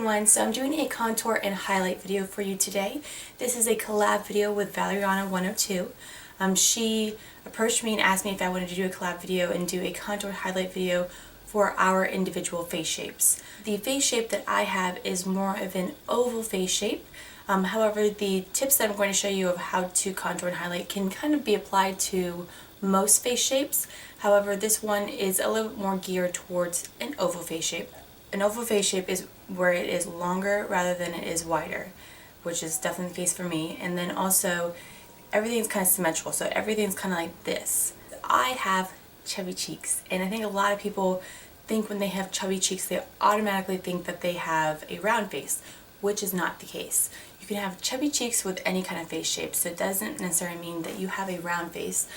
everyone, so I'm doing a contour and highlight video for you today. This is a collab video with valeriana102. She approached me and asked me if I wanted to do a collab video and do a contour highlight video for our individual face shapes. The face shape that I have is more of an oval face shape. However, the tips that I'm going to show you of how to contour and highlight can kind of be applied to most face shapes. However, this one is a little bit more geared towards an oval face shape. An oval face shape is where it is longer rather than it is wider, which is definitely the case for me. And then also, everything's kind of symmetrical, so everything's kind of like this. I have chubby cheeks, and I think a lot of people think when they have chubby cheeks, they automatically think that they have a round face, which is not the case. You can have chubby cheeks with any kind of face shape, so it doesn't necessarily mean that you have a round face.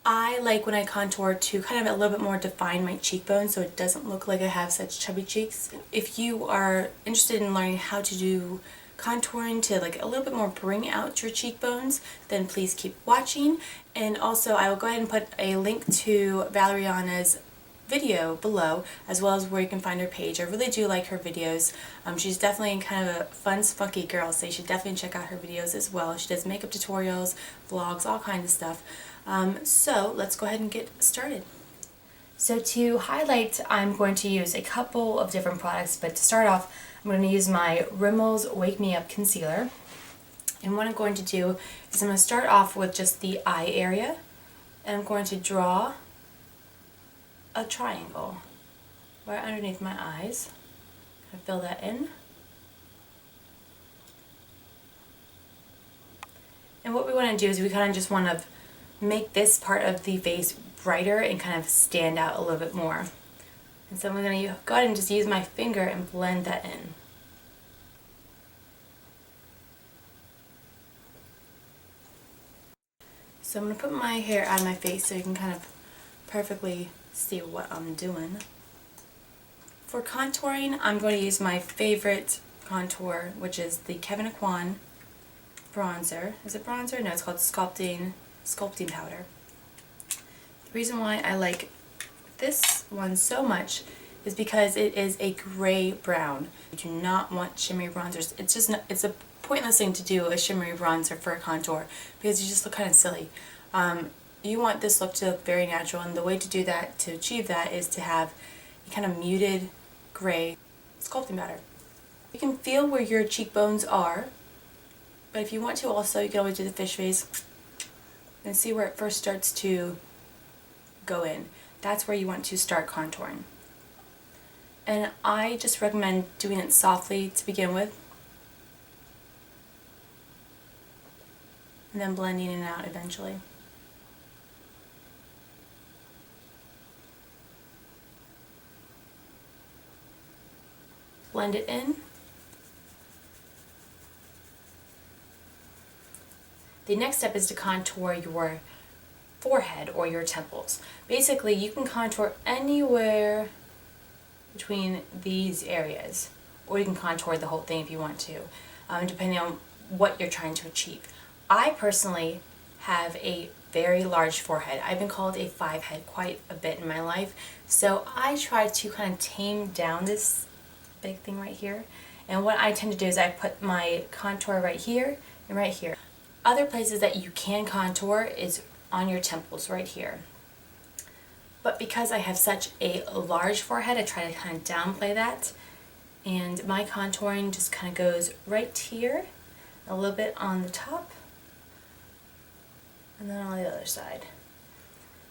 I like when I contour to kind of a little bit more define my cheekbones so it doesn't look like I have such chubby cheeks. If you are interested in learning how to do contouring to like a little bit more bring out your cheekbones, then please keep watching. And also I will go ahead and put a link to Valeriana's video below, as well as where you can find her page. I really do like her videos. She's definitely kind of a fun, spunky girl, so you should definitely check out her videos as well. She does makeup tutorials, vlogs, all kinds of stuff. So let's go ahead and get started. So to highlight, I'm going to use a couple of different products, but to start off, I'm going to use my Rimmel's Wake Me Up Concealer. And what I'm going to do is I'm going to start off with just the eye area, and I'm going to draw a triangle right underneath my eyes. I fill that in. And what we want to do is we kind of just want to make this part of the face brighter and kind of stand out a little bit more. And so I'm going to go ahead and just use my finger and blend that in. So I'm going to put my hair out of my face so you can kind of perfectly see what I'm doing. For contouring, I'm going to use my favorite contour, which is the Kevyn Aucoin bronzer. Is it bronzer? No, it's called sculpting powder. The reason why I like this one so much is because it is a gray brown. You do not want shimmery bronzers. It's just it's a pointless thing to do, a shimmery bronzer for a contour, because you just look kind of silly. You want this look to look very natural, and the way to do that, to achieve that, is to have a kind of muted gray sculpting powder. You can feel where your cheekbones are, but if you want to also, you can always do the fish face and see where it first starts to go in. That's where you want to start contouring. And I just recommend doing it softly to begin with, and then blending it out eventually. Blend it in. The next step is to contour your forehead or your temples. Basically, you can contour anywhere between these areas, or you can contour the whole thing if you want to, depending on what you're trying to achieve. I personally have a very large forehead. I've been called a 5-head quite a bit in my life, so I try to kind of tame down this big thing right here. And what I tend to do is I put my contour right here and right here. Other places that you can contour is on your temples right here. But because I have such a large forehead, I try to kind of downplay that. And my contouring just kind of goes right here, a little bit on the top, and then on the other side.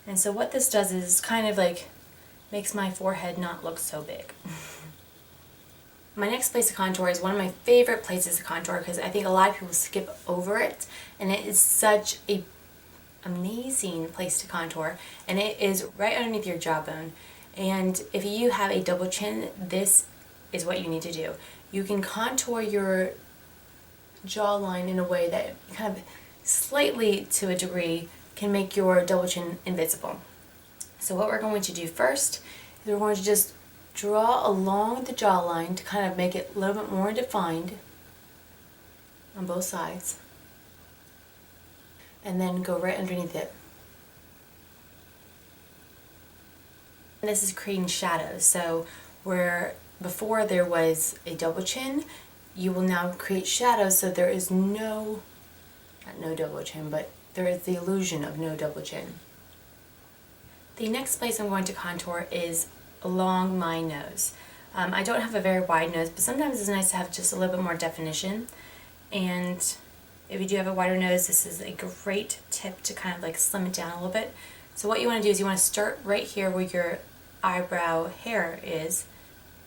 And so what this does is kind of like makes my forehead not look so big. My next place to contour is one of my favorite places to contour because I think a lot of people skip over it, and it is such a amazing place to contour, and it is right underneath your jawbone. And if you have a double chin, this is what you need to do. You can contour your jawline in a way that kind of slightly, to a degree, can make your double chin invisible. So what we're going to do first is we're going to just draw along the jawline to kind of make it a little bit more defined on both sides, and then go right underneath it. And this is creating shadows, so where before there was a double chin, you will now create shadows so there is not no double chin, but there is the illusion of no double chin. The next place I'm going to contour is along my nose. I don't have a very wide nose, but sometimes it's nice to have just a little bit more definition. And if you do have a wider nose, this is a great tip to kind of like slim it down a little bit. So what you want to do is you want to start right here where your eyebrow hair is,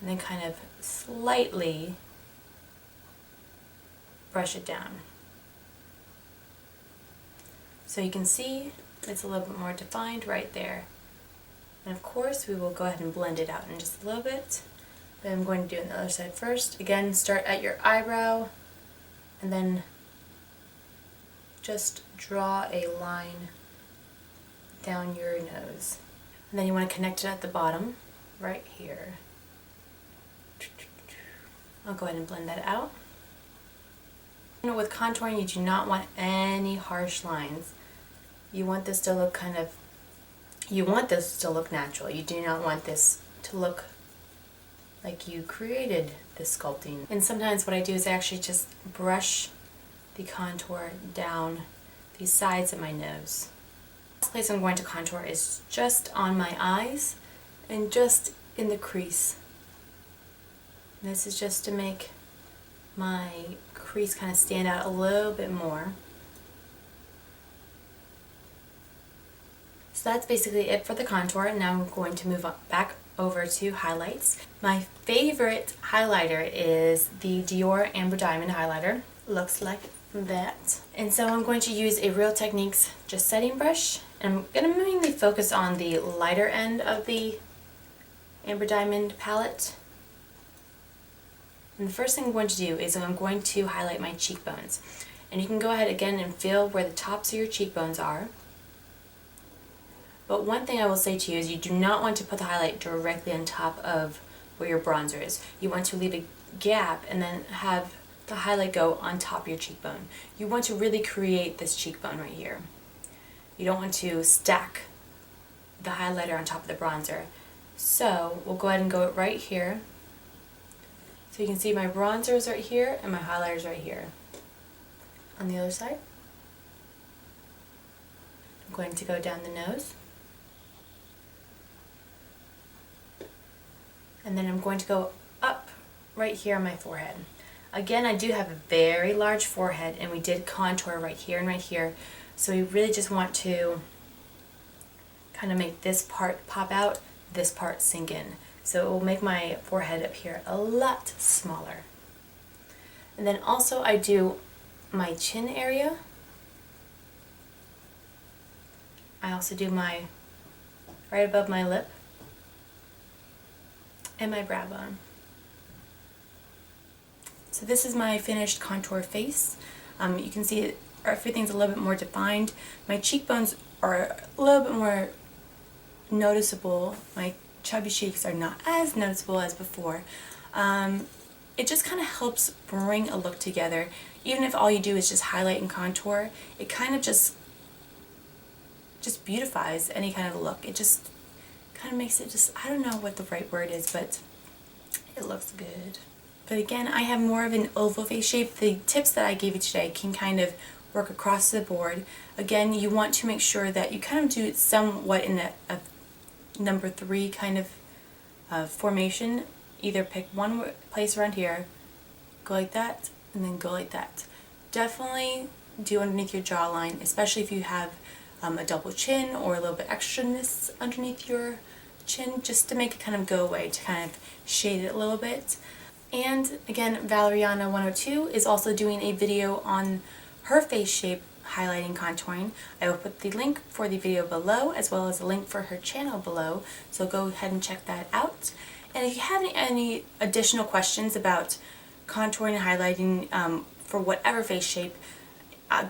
and then kind of slightly brush it down. So you can see it's a little bit more defined right there. And of course we will go ahead and blend it out in just a little bit. But I'm going to do it on the other side first. Again, start at your eyebrow and then just draw a line down your nose. And then you want to connect it at the bottom, right here. I'll go ahead and blend that out. With contouring, you do not want any harsh lines. You want this to look natural. You do not want this to look like you created this sculpting. And sometimes what I do is I actually just brush the contour down the sides of my nose. The last place I'm going to contour is just on my eyes and just in the crease. And this is just to make my crease kind of stand out a little bit more. So that's basically it for the contour, and now I'm going to move back over to highlights. My favorite highlighter is the Dior Amber Diamond highlighter. Looks like that. And so I'm going to use a Real Techniques just setting brush, and I'm going to mainly focus on the lighter end of the Amber Diamond palette. And the first thing I'm going to do is I'm going to highlight my cheekbones. And you can go ahead again and feel where the tops of your cheekbones are. But one thing I will say to you is you do not want to put the highlight directly on top of where your bronzer is. You want to leave a gap and then have the highlight go on top of your cheekbone. You want to really create this cheekbone right here. You don't want to stack the highlighter on top of the bronzer. So we'll go ahead and go right here. So you can see my bronzer is right here and my highlighter is right here. On the other side, I'm going to go down the nose. And then I'm going to go up right here on my forehead. Again, I do have a very large forehead, and we did contour right here and right here. So we really just want to kind of make this part pop out, this part sink in. So it will make my forehead up here a lot smaller. And then also I do my chin area. I also do my right above my lip and my brow bone. So this is my finished contour face. You can see everything's a little bit more defined. My cheekbones are a little bit more noticeable. My chubby cheeks are not as noticeable as before. It just kind of helps bring a look together. Even if all you do is just highlight and contour, it kind of just beautifies any kind of look. It just kind of makes it just, I don't know what the right word is, but it looks good. But again, I have more of an oval face shape. The tips that I gave you today can kind of work across the board. Again, you want to make sure that you kind of do it somewhat in a number 3 kind of formation. Either pick one place around here, go like that, and then go like that. Definitely do underneath your jawline, especially if you have a double chin or a little bit extraness underneath your chin, just to make it kind of go away, to kind of shade it a little bit. And again, valeriana102 is also doing a video on her face shape highlighting contouring. I will put the link for the video below, as well as a link for her channel below, so go ahead and check that out. And if you have any additional questions about contouring and highlighting for whatever face shape,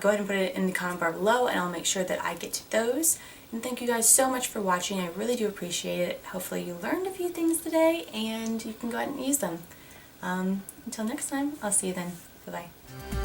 go ahead and put it in the comment bar below, and I'll make sure that I get to those. And thank you guys so much for watching. I really do appreciate it. Hopefully you learned a few things today and you can go ahead and use them. Until next time, I'll see you then. Bye-bye.